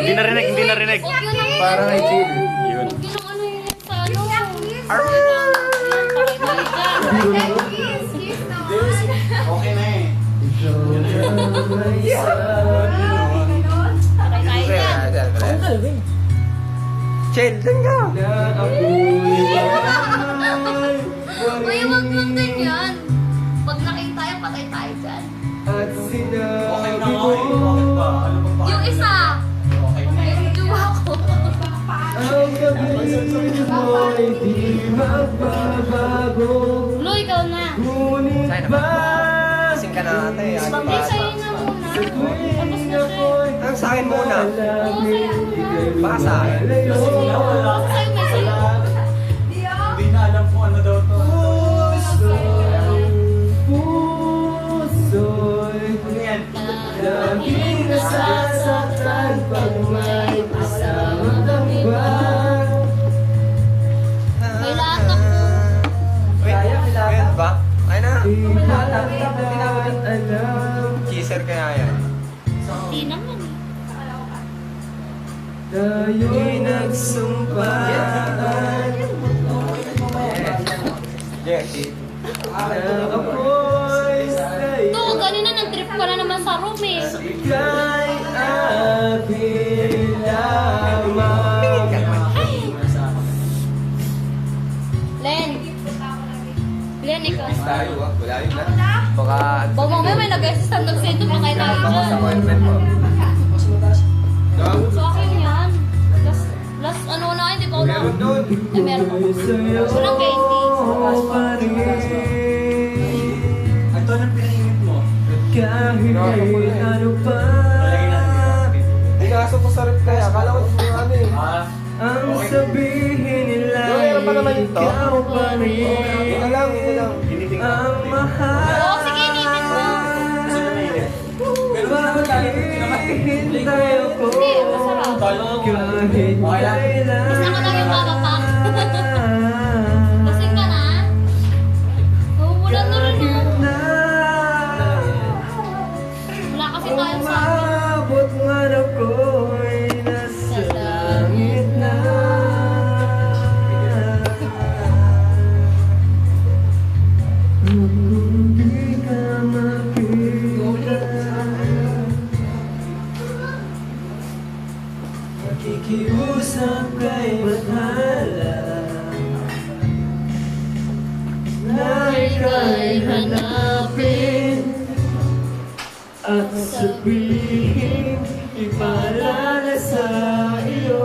Hindi narinig, hindi narinig. Parang ay chill. Yun. Huwag yun ang ano yun sa ano. Okay na eh. Chill, dun ka. Uy, huwag lang ganyan. Pag nakita tayo, patay tayo dyan. At Okay na sinabi nga eh. Bakit ba? Ano ba Yung isa, Okay na eh. yung jowa ko. ang pag-ibig mo'y di magbabago. Lo, ikaw na. Ngunit ba? Kasing ka na ate. Hindi, sa'yo na muna. Tapos na siya. Ang sa akin muna. Oo, sa'yo muna. Baka sa akin. Sa'yo may sa'yo. Hindi na alam kung ano daw to. Puso'y Ano yan? lagi nasasaktan pag may kasama kang iba. May latak. Wait, wait ba? Ay na. Di natin alam Kisser kaya yan. Hindi naman eh. tayo'y nagsumpaan Jackie. na ako'y sa'yo. Ito, ganina nag-trip ka na naman sa room eh. Ika'y aking lamang. Len. Len, ikaw. Tayo ah. Wala yun na. Baka Baka mamaya may nag-assistant nag-send pa kayo tayo baka sa dyan. appointment mo. So, akin yan. Last ano na, hindi pa ako na. Meron doon. Eh, meron pa. Walang candy. Ito ang pinahingit mo. Kahit ano pa Palagay natin dito. Inaso ko sa rep kaya. Akala ko yung ano eh. ang sabihin nila Meron pa naman ito. ikaw pa rin Ito lang, ito lang. ang mahal. Oo, sige, inipin mo. Gusto na mainit. Pero naman tayo. Hintay ako Hindi, masarap. kahit kailan. Gusto ko lang yung mapapak. Lasing ka na? Nahuhulan na rin mo. Na Wala kasi tayo sa akin. umabot man ako'y nasa langit na. Kung di ka makita, nakikiusap kay Bathala na ika'y hanapin at sabihin ipaalala sa iyo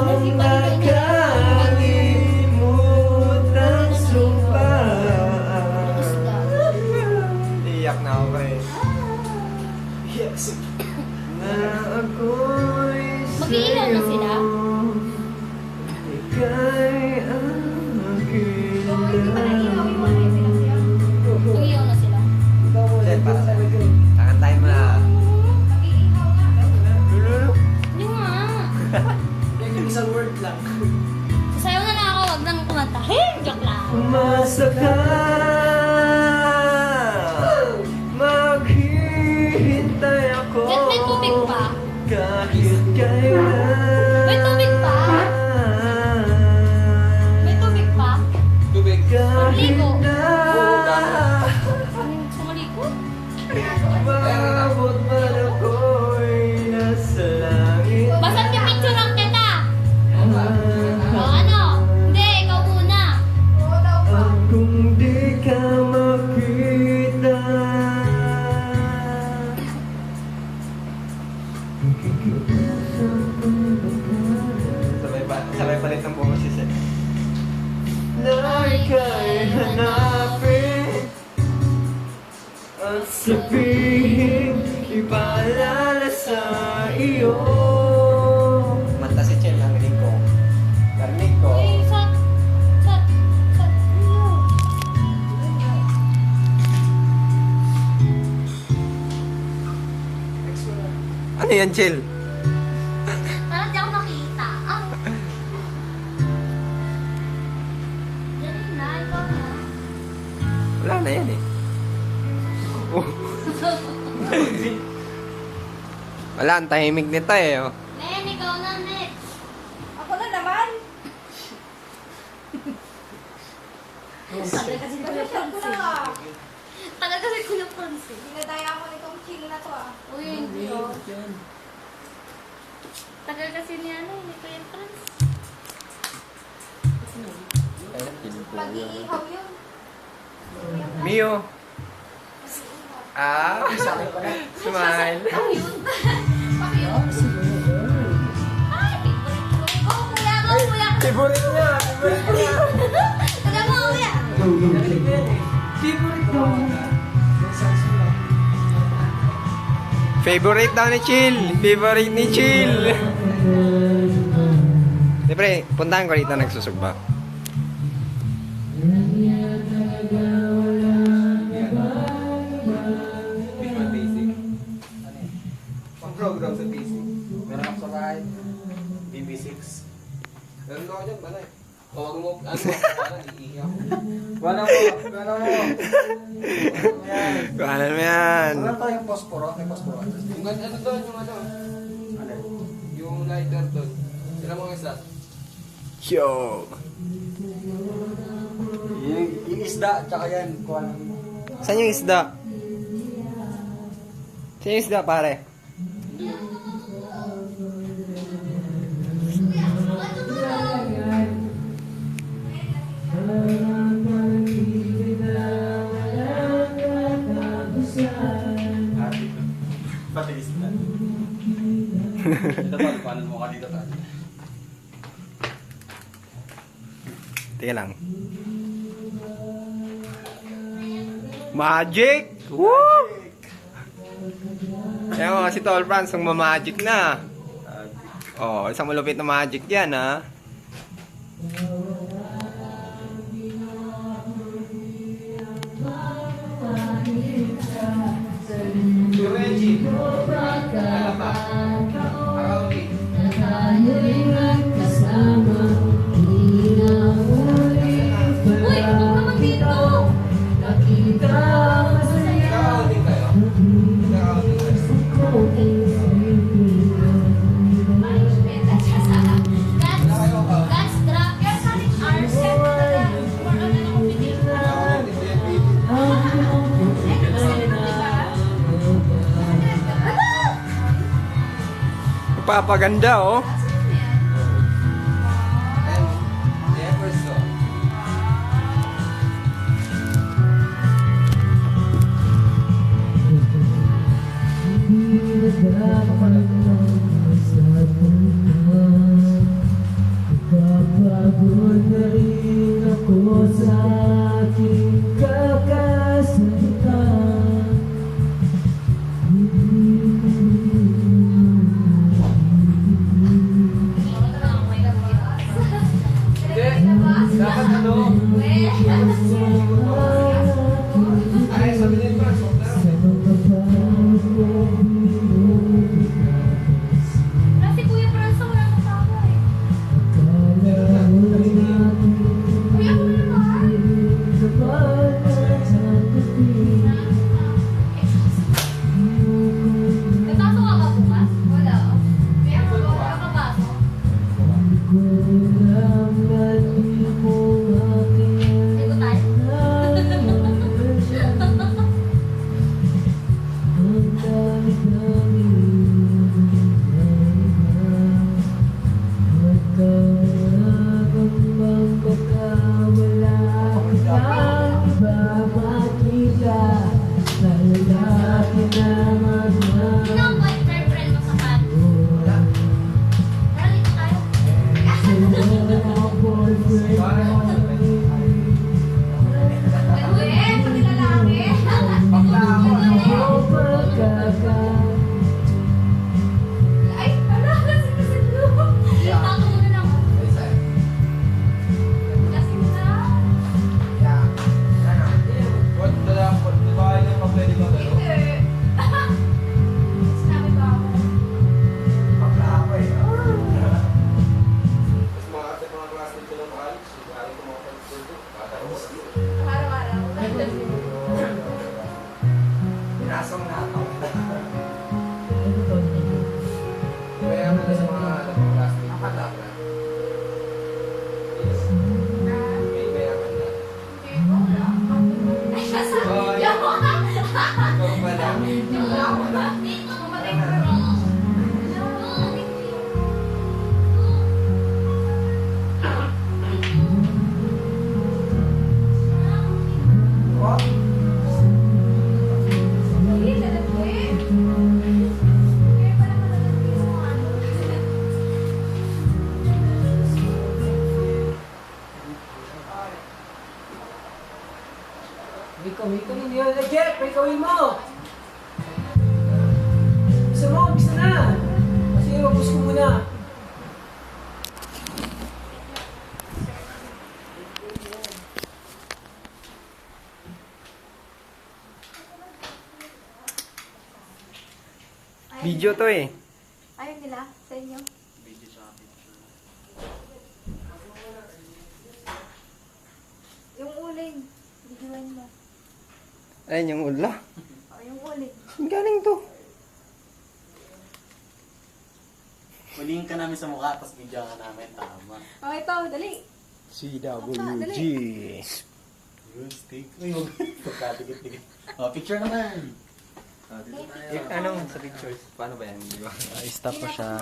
ang nakalimutan sumpa. Iyak na ako eh. Na ako'y Mag-iilaw na sila? ika'y aking lamang. Mag-iyaw na sila. Jen, para sa'yo. Kakantahin mo na. Lululu. Hindi nga. Isang word lang. Sasayaw na lang ako, wag nang kumanta. Hey, joke lang. Umasa ka, maghihintay ako. Ba't may tubig pa? Kahit kailan. May tubig pa? May tubig pa? Tubig. Kahit Ligo. na Sumaliko? umabot man ako'y nasa langit. Basta pipicture lang kita. O ano? Hindi, ikaw muna. At kung di ka makita, Sabay palit ng boses eh. na ika'y hanapin at sabihin ipaalala sa iyo. Manta si Chen, narinig ko. Narinig ko. Uy, sat. Ano yan, Chill? Parang di ako makita. Ah. Yan na, ikaw na. Wala na yan eh. Oh. Wala, ang tahimik nito eh. Oh. Nen, ikaw na, Nen. Ako na naman. Tagal kasi Kuya Francis. Tagal kasi Kuya Francis. Dinadaya ako nitong chill na to ah. Uy, hindi oh. Tagal kasi ni ano, ni Kuya Francis. Pag-iihaw yun. Mio. Ah, smile. Pakiyun. Pakiyun. Ay, favorite ko. Go, Kuya, go, Kuya. Favorite niya, favorite niya. Tagal mo, Kuya. Favorite daw ni Chill. Favorite ni Chill. Siyempre, puntahan ko dito nagsusugba. Visual Basic. Ano yun? Pang-program sa basic. Meron ako sa bahay. BB6. Meron ako dyan, banay. Huwag mo, iiyak. Wala mo. Kuhanan mo yan. Wala pa yung posporo, may posporo. Yung ano doon, yung ano? Ano? Yung lighter doon. Sila mo isa. Yo. Yung isda, tsaka yan. Kuha ng... Saan yung isda? Saan yung isda, pare? Pati isda. Ito pa, paano mo kanina tayo? Tingnan lang. Magic! Woo! Kaya mo, si Tol Franz, ang mamagic na. Oh, isang malupit na magic yan, ha? Uy, ako naman dito. Nakaka-outing kayo? Nakaka-outing kayo? That's drop. Your solid hours. For ano na competition. Papaganda, oh. And the effort song. Papagod na rin ako sa aking kakasalita. Dapat ano? Ay, sabi niya pa, Kasi Kuya Franz, wala nang tao eh. Kuya, ako na naman. gawin mo. Bisa na. Sige, mabus ko muna. Video to eh. Ayaw nila sa inyo. Video siya picture. Yung uling. Videoan mo. Ayun yung ulo. O, yung uling. Ang galing to. Huliin ka namin sa mukha, tapos video ka namin. Tama. O, ito. Dali. CWG. Yun, steak. Uy, huwag. Pagkatigit-tigit. Oh, picture naman. Ano sa pictures? Paano ba yan? Di ba? Stop ko siya.